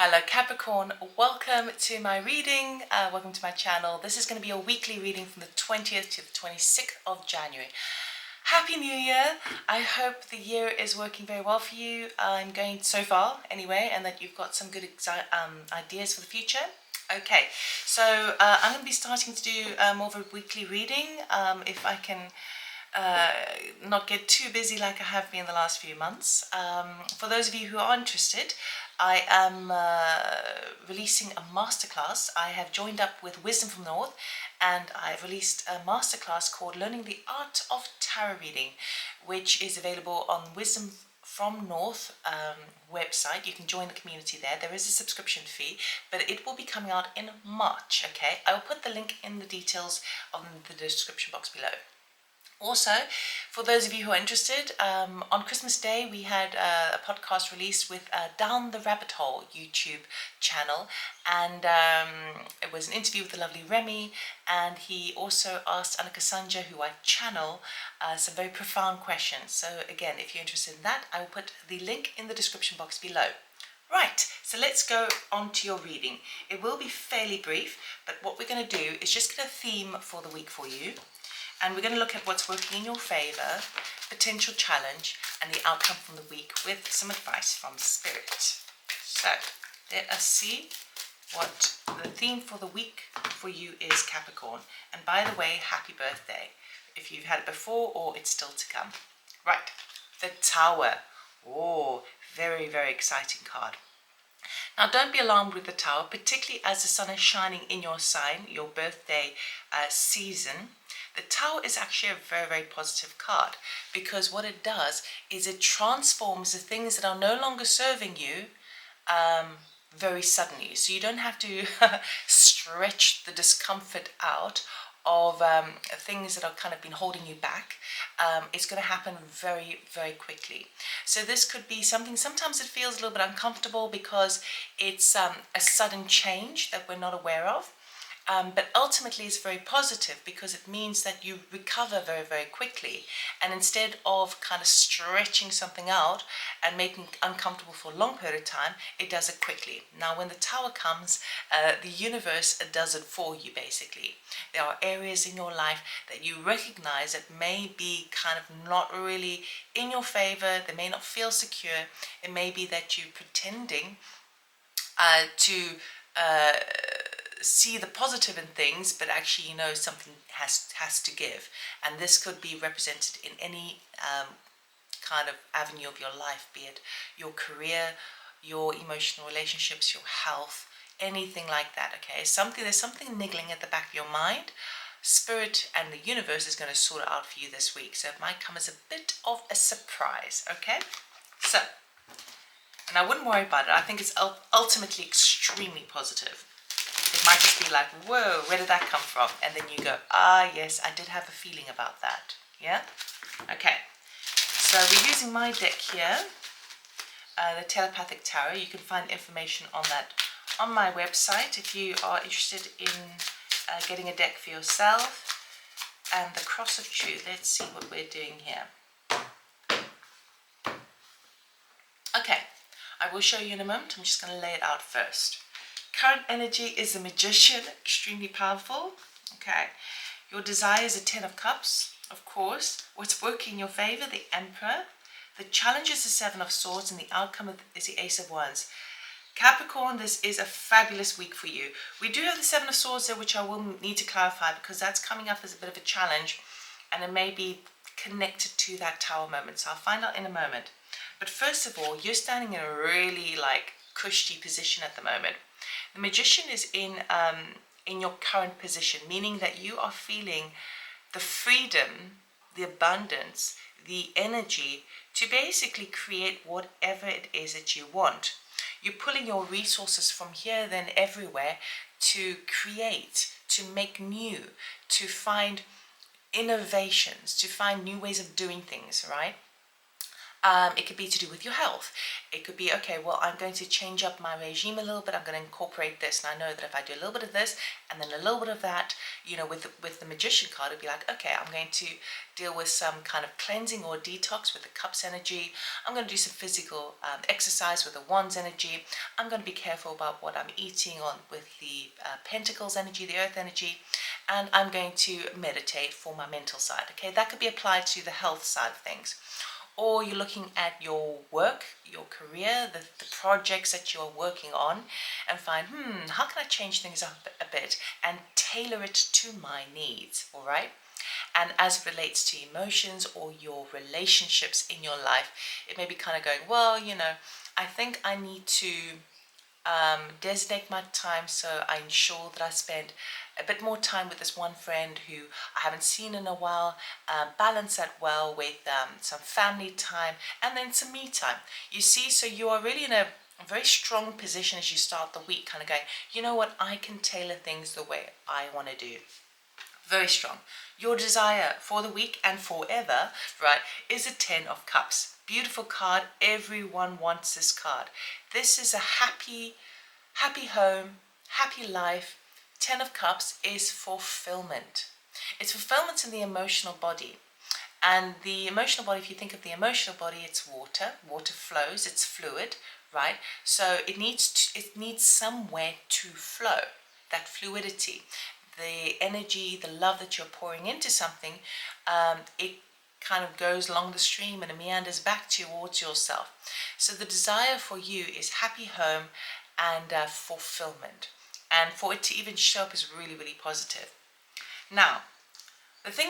Hello Capricorn, welcome to my reading, welcome to my channel. This is going to be a weekly reading from the 20th to the 26th of January. Happy New Year! I hope the year is working very well for you. I'm going so far anyway, and that you've got some good ideas for the future. Okay, so I'm going to be starting to do more of a weekly reading if I can not get too busy like I have been the last few months. For those of you who are interested, I am releasing a masterclass. I have joined up with Wisdom from North, and I've released a masterclass called Learning the Art of Tarot Reading, which is available on Wisdom from North website. You can join the community there. There is a subscription fee, but it will be coming out in March. Okay, I will put the link in the details of the description box below. Also, for those of you who are interested, on Christmas Day we had a podcast released with Down the Rabbit Hole YouTube channel, and it was an interview with the lovely Remy, and he also asked Annika Sanja, who I channel, some very profound questions. So again, if you're interested in that, I will put the link in the description box below. Right, so let's go on to your reading. It will be fairly brief, but what we're going to do is just get a theme for the week for you. And we're going to look at what's working in your favour, potential challenge, and the outcome from the week with some advice from Spirit. So, let us see what the theme for the week for you is, Capricorn. And by the way, happy birthday, if you've had it before or it's still to come. Right, the Tower. Oh, very, very exciting card. Now, don't be alarmed with the Tower, particularly as the sun is shining in your sign, your birthday season. The Tower is actually a very, very positive card, because what it does is it transforms the things that are no longer serving you very suddenly. So you don't have to stretch the discomfort out of things that are kind of been holding you back. It's going to happen very, very quickly. So this could be something, sometimes it feels a little bit uncomfortable because it's a sudden change that we're not aware of. But ultimately it's very positive, because it means that you recover very, very quickly. And instead of kind of stretching something out and making it uncomfortable for a long period of time, it does it quickly. Now, when the Tower comes, the universe does it for you, basically. There are areas in your life that you recognize that may be kind of not really in your favor. They may not feel secure. It may be that you're pretending to see the positive in things, but actually you know something has to give. And this could be represented in any kind of avenue of your life, be it your career, your emotional relationships, your health, anything like that. Okay, there's something niggling at the back of your mind. Spirit and the universe is going to sort it out for you this week, so it might come as a bit of a surprise. Okay, so, and I wouldn't worry about it. I think it's ultimately extremely positive. It might just be like, whoa, where did that come from? And then you go, ah, yes, I did have a feeling about that. Yeah? Okay. So we're using my deck here, the Telepathic Tarot. You can find information on that on my website if you are interested in getting a deck for yourself. And the Cross of Truth. Let's see what we're doing here. Okay. I will show you in a moment. I'm just going to lay it out first. Current energy is the Magician, extremely powerful. Okay, your desire is a 10 of Cups, of course. What's working in your favor, the Emperor. The challenge is the 7 of Swords, and the outcome is the Ace of Wands. Capricorn, this is a fabulous week for you. We do have the 7 of Swords there, which I will need to clarify, because that's coming up as a bit of a challenge, and it may be connected to that Tower moment. So I'll find out in a moment. But first of all, you're standing in a really cushy position at the moment. The Magician is in your current position, meaning that you are feeling the freedom, the abundance, the energy to basically create whatever it is that you want. You're pulling your resources from here, then everywhere, to create, to make new, to find innovations, to find new ways of doing things, right? It could be to do with your health. It could be, okay, well, I'm going to change up my regime a little bit. I'm going to incorporate this. And I know that if I do a little bit of this and then a little bit of that, you know, with the Magician card, it'd be like, okay, I'm going to deal with some kind of cleansing or detox with the Cups energy. I'm going to do some physical exercise with the Wands energy. I'm going to be careful about what I'm eating on with the Pentacles energy, the Earth energy. And I'm going to meditate for my mental side. Okay, that could be applied to the health side of things. Or you're looking at your work, your career, the projects that you're working on, and find, how can I change things up a bit and tailor it to my needs, all right? And as it relates to emotions or your relationships in your life, it may be kind of going, well, you know, I think I need to designate my time so I ensure that I spend a bit more time with this one friend who I haven't seen in a while, balance that well with some family time and then some me time. You see, so you are really in a very strong position as you start the week, kind of going, you know what, I can tailor things the way I want to do. Very strong. Your desire for the week and forever, right, is a 10 of Cups. Beautiful card. Everyone wants this card. This is a happy home, happy life. 10 of Cups is fulfillment. It's fulfillment in the emotional body. And the emotional body, if you think of the emotional body, it's water. Water flows, it's fluid, right? So it needs somewhere to flow, that fluidity. The energy, the love that you're pouring into something, it kind of goes along the stream and it meanders back towards yourself. So the desire for you is happy home and fulfillment. And for it to even show up is really, really positive. Now, the thing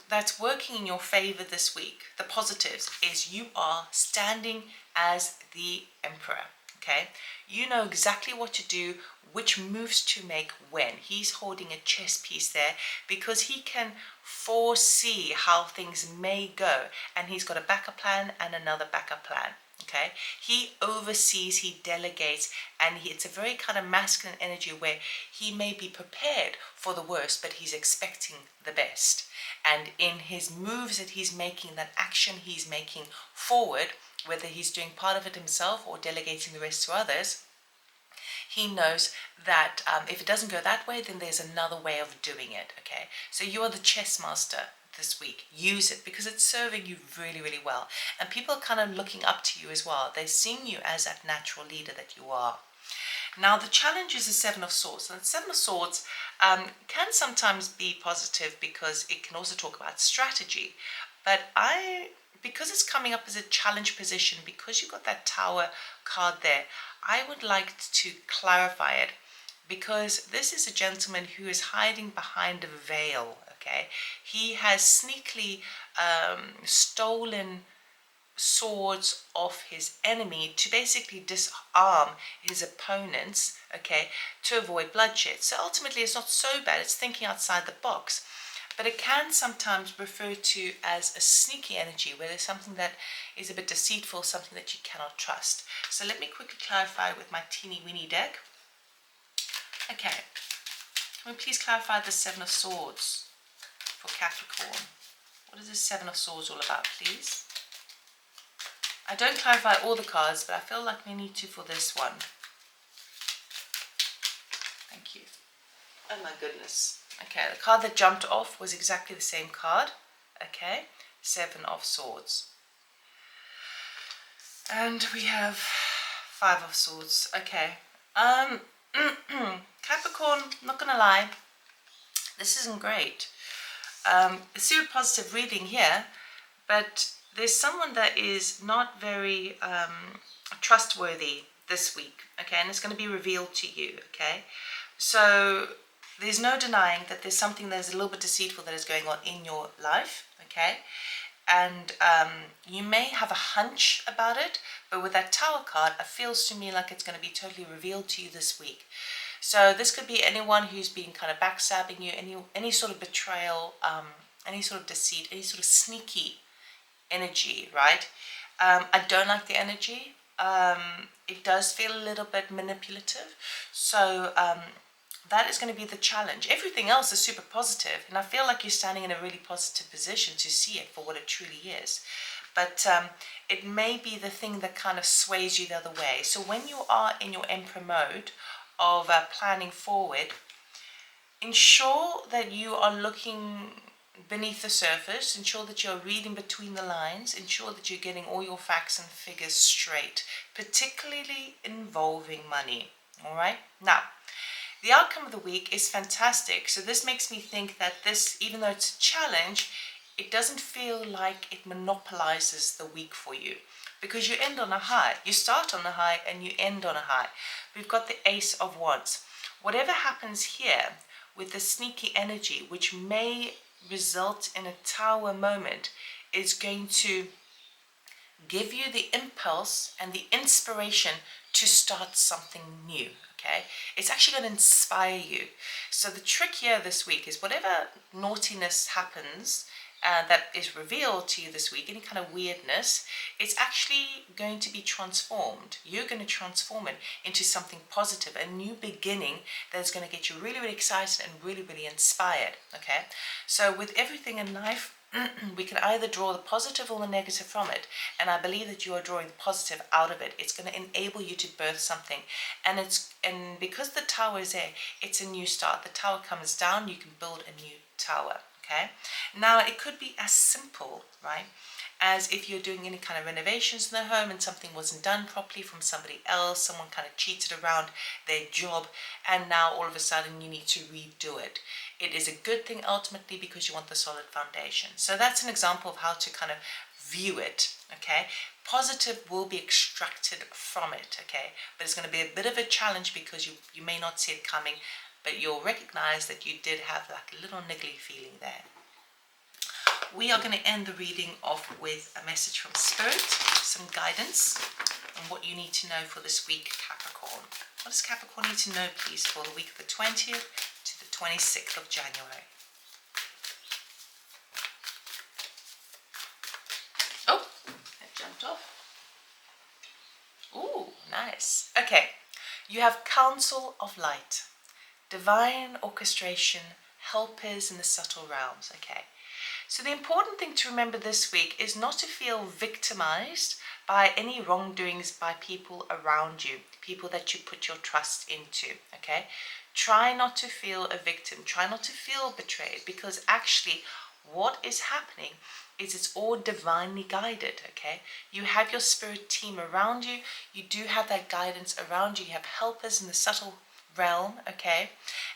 that's working in your favor this week, the positives, is you are standing as the Emperor. Okay, you know exactly what to do, which moves to make when. He's holding a chess piece there because he can foresee how things may go, and he's got a backup plan and another backup plan. Okay, he oversees, he delegates, and it's a very kind of masculine energy where he may be prepared for the worst, but he's expecting the best. And in his moves that he's making, that action he's making forward, whether he's doing part of it himself or delegating the rest to others, he knows that if it doesn't go that way, then there's another way of doing it. Okay, so you are the chess master this week. Use it because it's serving you really, really well. And people are kind of looking up to you as well. They're seeing you as that natural leader that you are. Now, the challenge is the Seven of Swords. And the Seven of Swords can sometimes be positive because it can also talk about strategy. But because it's coming up as a challenge position, because you've got that Tower card there, I would like to clarify it, because this is a gentleman who is hiding behind a veil. Okay, he has sneakily stolen swords of his enemy to basically disarm his opponents, okay, to avoid bloodshed. So ultimately it's not so bad, it's thinking outside the box. But it can sometimes refer to as a sneaky energy, where there's something that is a bit deceitful, something that you cannot trust. So let me quickly clarify with my teeny weeny deck. Okay, can we please clarify the Seven of Swords for Capricorn? What is the Seven of Swords all about, please? I don't clarify all the cards, but I feel like we need to for this one. Thank you. Oh my goodness. Okay, the card that jumped off was exactly the same card. Okay, Seven of Swords. And we have Five of Swords. Okay. Capricorn, not gonna lie, this isn't great. It's super positive reading here, but there's someone that is not very trustworthy this week, okay, and it's going to be revealed to you, okay? So there's no denying that there's something that is a little bit deceitful that is going on in your life, okay? And you may have a hunch about it, but with that Tower card, it feels to me like it's going to be totally revealed to you this week. So this could be anyone who's been kind of backstabbing you, any sort of betrayal, any sort of deceit, any sort of sneaky energy, right? I don't like the energy. It does feel a little bit manipulative. So that is going to be the challenge. Everything else is super positive, and I feel like you're standing in a really positive position to see it for what it truly is. but it may be the thing that kind of sways you the other way. So when you are in your Emperor mode of planning forward, ensure that you are looking beneath the surface, ensure that you're reading between the lines, ensure that you're getting all your facts and figures straight, particularly involving money. All right, now the outcome of the week is fantastic. So this makes me think that this, even though it's a challenge, it doesn't feel like it monopolizes the week for you, because you end on a high. You start on a high and you end on a high. We've got the Ace of Wands. Whatever happens here with the sneaky energy, which may result in a Tower moment, is going to give you the impulse and the inspiration to start something new. Okay, it's actually going to inspire you. So the trick here this week is whatever naughtiness happens that is revealed to you this week, any kind of weirdness, it's actually going to be transformed. You're going to transform it into something positive, a new beginning that's going to get you really, really excited and really, really inspired. Okay, so with everything in life, we can either draw the positive or the negative from it, and I believe that you are drawing the positive out of it. It's going to enable you to birth something, and because the Tower is there, it's a new start. The Tower comes down, you can build a new tower. Okay, now it could be as simple, right, as if you're doing any kind of renovations in the home and something wasn't done properly from somebody else, someone kind of cheated around their job, and now all of a sudden you need to redo it. It is a good thing ultimately because you want the solid foundation. So that's an example of how to kind of view it. Okay, positive will be extracted from it. Okay, but it's going to be a bit of a challenge because you may not see it coming, but you'll recognize that you did have like a little niggly feeling there. We are going to end the reading off with a message from Spirit, some guidance on what you need to know for this week, Capricorn. What does Capricorn need to know, please, for the week of the 20th to the 26th of January? Oh, that jumped off. Ooh, nice. Okay, you have Council of Light, divine orchestration, helpers in the subtle realms. Okay, so the important thing to remember this week is not to feel victimized by any wrongdoings by people around you, people that you put your trust into. Okay, try not to feel a victim, try not to feel betrayed, because actually what is happening is it's all divinely guided. Okay, you have your spirit team around you, you do have that guidance around you, you have helpers in the subtle realm. Okay,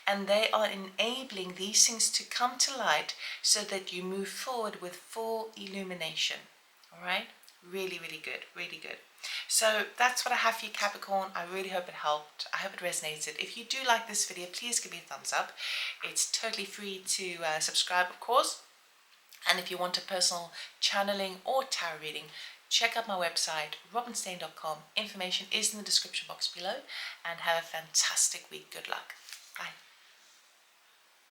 and they are enabling these things to come to light so that you move forward with full illumination. All right, really, really good, really good. So that's what I have for you, Capricorn. I really hope it helped. I hope it resonated. If you do like this video, please give me a thumbs up. It's totally free to subscribe, of course. And if you want a personal channeling or tarot reading, check out my website, robynstain.com. Information is in the description box below. And have a fantastic week. Good luck. Bye.